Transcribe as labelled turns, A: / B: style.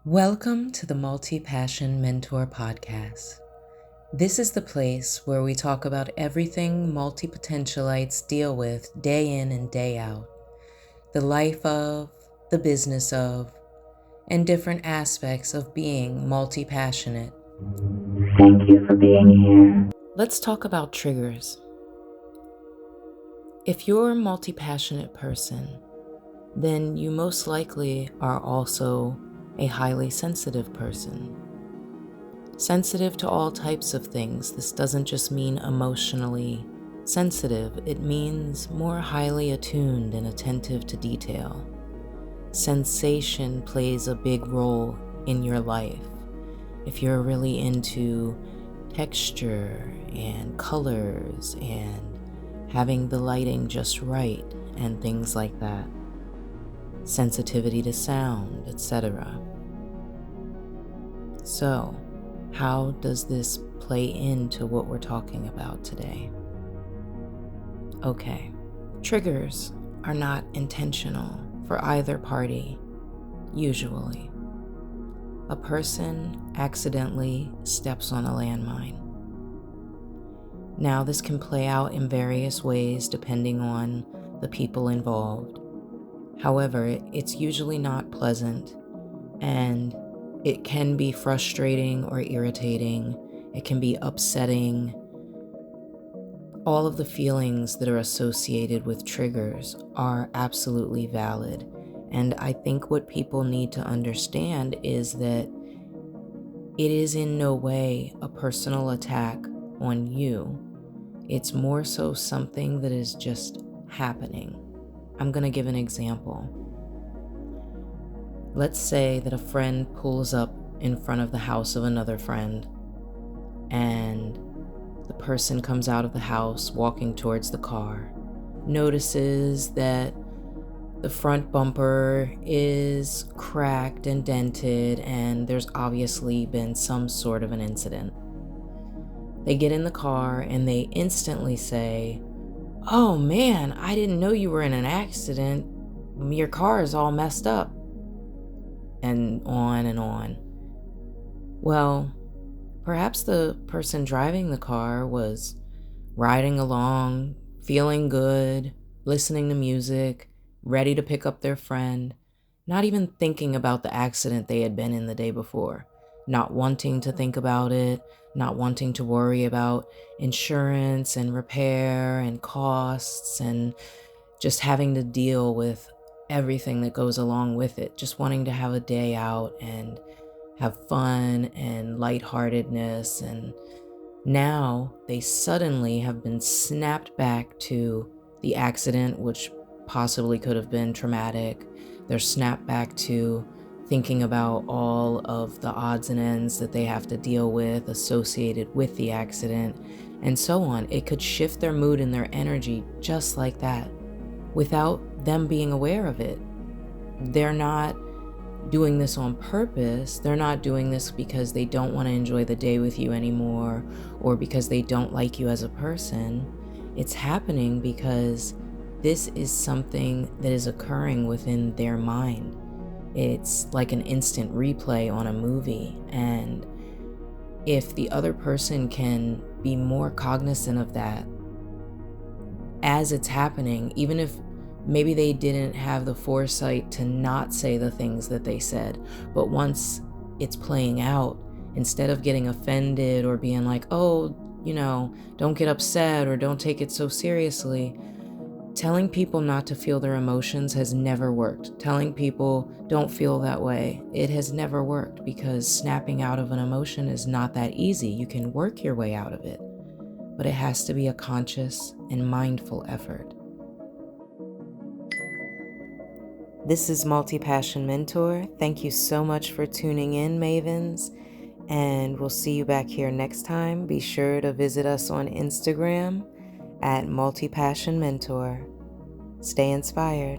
A: Welcome to the Multi-Passion Mentor Podcast. This is the place where we talk about everything multi-potentialites deal with day in and day out. The life of, the business of, and different aspects of being multi-passionate.
B: Thank you for being here.
A: Let's talk about triggers. If you're a multi-passionate person, then you most likely are also a highly sensitive person. Sensitive to all types of things. This doesn't just mean emotionally sensitive, it means more highly attuned and attentive to detail. Sensation plays a big role in your life. If you're really into texture and colors and having the lighting just right and things like that. Sensitivity to sound, etc. So, how does this play into what we're talking about today? Okay, triggers are not intentional for either party, usually. A person accidentally steps on a landmine. Now, this can play out in various ways depending on the people involved. However, it's usually not pleasant, and it can be frustrating or irritating. It can be upsetting. All of the feelings that are associated with triggers are absolutely valid. And I think what people need to understand is that it is in no way a personal attack on you. It's more so something that is just happening. I'm going to give an example. Let's say that a friend pulls up in front of the house of another friend, and the person comes out of the house walking towards the car, notices that the front bumper is cracked and dented, and there's obviously been some sort of an incident. They get in the car and they instantly say, "Oh man, I didn't know you were in an accident. Your car is all messed up." And on and on. Well, perhaps the person driving the car was riding along, feeling good, listening to music, ready to pick up their friend, not even thinking about the accident they had been in the day before, not wanting to think about it, not wanting to worry about insurance and repair and costs and just having to deal with everything that goes along with it, just wanting to have a day out and have fun and lightheartedness. And now they suddenly have been snapped back to the accident, which possibly could have been traumatic. They're snapped back to thinking about all of the odds and ends that they have to deal with associated with the accident, and so on. It could shift their mood and their energy just like that without them being aware of it. They're not doing this on purpose. They're not doing this because they don't want to enjoy the day with you anymore or because they don't like you as a person. It's happening because this is something that is occurring within their mind. It's like an instant replay on a movie. And if the other person can be more cognizant of that as it's happening, even if maybe they didn't have the foresight to not say the things that they said, but once it's playing out, instead of getting offended or being like, "Oh, don't get upset or don't take it so seriously," telling people not to feel their emotions has never worked. Telling people don't feel that way, it has never worked, because snapping out of an emotion is not that easy. You can work your way out of it, but it has to be a conscious and mindful effort. This is Multi-Passion Mentor. Thank you so much for tuning in, Mavens, and we'll see you back here next time. Be sure to visit us on Instagram at Multi-Passion Mentor. Stay inspired.